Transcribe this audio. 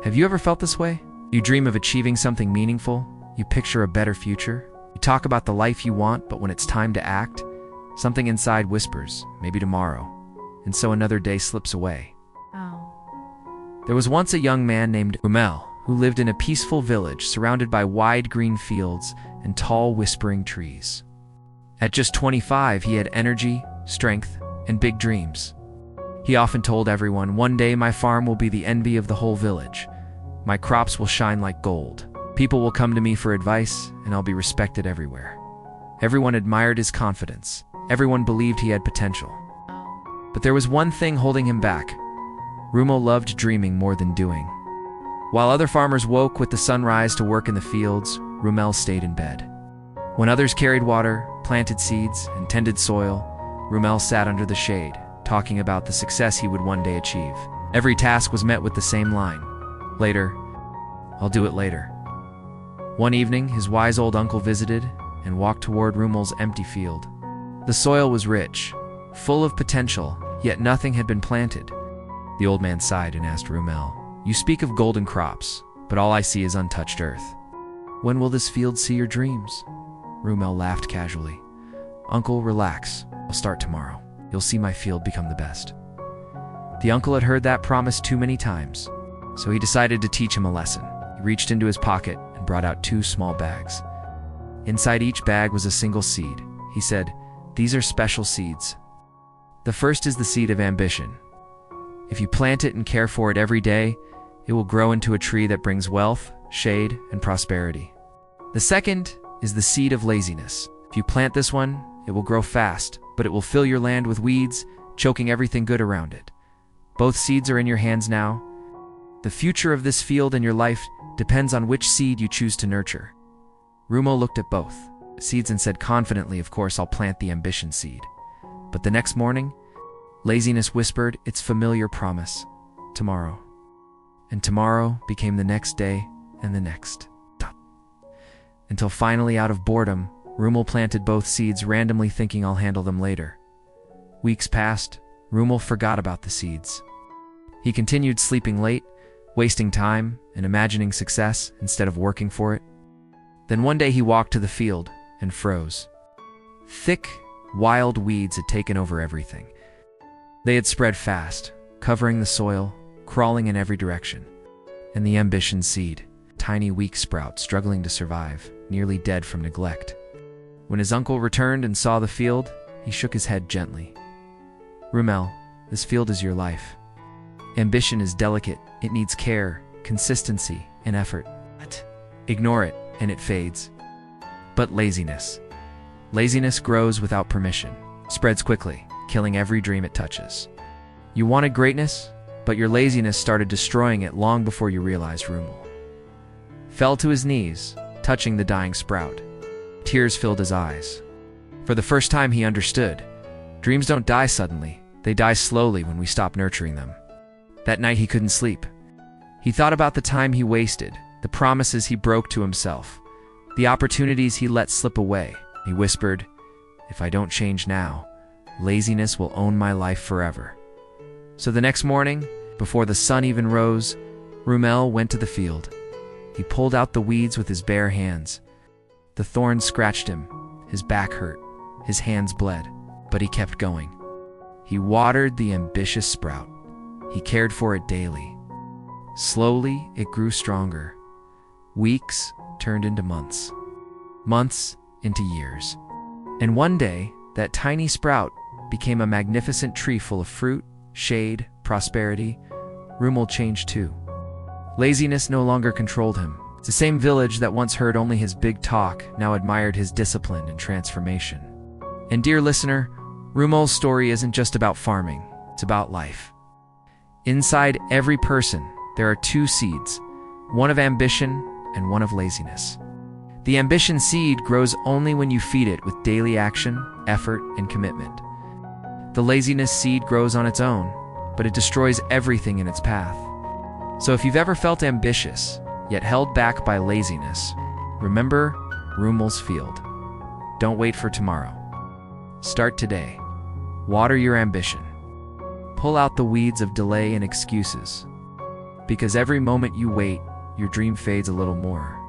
Have you ever felt this way? You dream of achieving something meaningful, you picture a better future, you talk about the life you want, but when it's time to act, something inside whispers, maybe tomorrow, and so another day slips away. There was once a young man named Amir who lived in a peaceful village surrounded by wide green fields and tall whispering trees. At just 25, he had energy, strength, and big dreams. He often told everyone, "One day my farm will be the envy of the whole village. My crops will shine like gold. People will come to me for advice, and I'll be respected everywhere." Everyone admired his confidence. Everyone believed he had potential. But there was one thing holding him back. Amir loved dreaming more than doing. While other farmers woke with the sunrise to work in the fields, Amir stayed in bed. When others carried water, planted seeds, and tended soil, Amir sat under the shade, talking about the success he would one day achieve. Every task was met with the same line: "Later. I'll do it later." One evening, his wise old uncle visited and walked toward Amir's empty field. The soil was rich, full of potential, yet nothing had been planted. The old man sighed and asked Amir, "You speak of golden crops, but all I see is untouched earth. When will this field see your dreams?" Amir laughed casually. "Uncle, relax. I'll start tomorrow. You'll see my field become the best." The uncle had heard that promise too many times, so he decided to teach him a lesson. He reached into his pocket and brought out 2 small bags. Inside each bag was a single seed. He said, "These are special seeds. The first is the seed of ambition. If you plant it and care for it every day, it will grow into a tree that brings wealth, shade, and prosperity. The second is the seed of laziness. If you plant this one, it will grow fast, but it will fill your land with weeds, choking everything good around it. Both seeds are in your hands now. The future of this field and your life depends on which seed you choose to nurture." Amir looked at both seeds and said confidently, "Of course, I'll plant the ambition seed." But the next morning, laziness whispered its familiar promise: "Tomorrow." And tomorrow became the next day and the next. Until finally, out of boredom, Amir planted both seeds randomly, thinking, "I'll handle them later." Weeks passed. Amir forgot about the seeds. He continued sleeping late, wasting time and imagining success instead of working for it. Then one day he walked to the field and froze. Thick, wild weeds had taken over everything. They had spread fast, covering the soil, crawling in every direction. And the ambition seed, tiny weak sprout struggling to survive, nearly dead from neglect. When his uncle returned and saw the field, he shook his head gently. "Amir, this field is your life. Ambition is delicate. It needs care, consistency, and effort. Ignore it, and it fades. But laziness grows without permission, spreads quickly, killing every dream it touches. You wanted greatness, but your laziness started destroying it long before you realized." Amir fell to his knees, touching the dying sprout. Tears filled his eyes. For the first time, he understood. Dreams don't die suddenly. They die slowly when we stop nurturing them. That night, he couldn't sleep. He thought about the time he wasted, the promises he broke to himself, the opportunities he let slip away. He whispered, "If I don't change now, laziness will own my life forever." So the next morning, before the sun even rose, Amir went to the field. He pulled out the weeds with his bare hands. The thorns scratched him, his back hurt, his hands bled, but he kept going. He watered the ambitious sprout. He cared for it daily. Slowly, it grew stronger. Weeks turned into months. Months into years. And one day, that tiny sprout became a magnificent tree full of fruit, shade, prosperity. Amir changed too. Laziness no longer controlled him. The same village that once heard only his big talk now admired his discipline and transformation. And dear listener, Amir's story isn't just about farming, it's about life. Inside every person, there are 2 seeds, one of ambition and one of laziness. The ambition seed grows only when you feed it with daily action, effort, and commitment. The laziness seed grows on its own, but it destroys everything in its path. So if you've ever felt ambitious, yet held back by laziness, remember Amir's field. Don't wait for tomorrow. Start today. Water your ambition. Pull out the weeds of delay and excuses. Because every moment you wait, your dream fades a little more.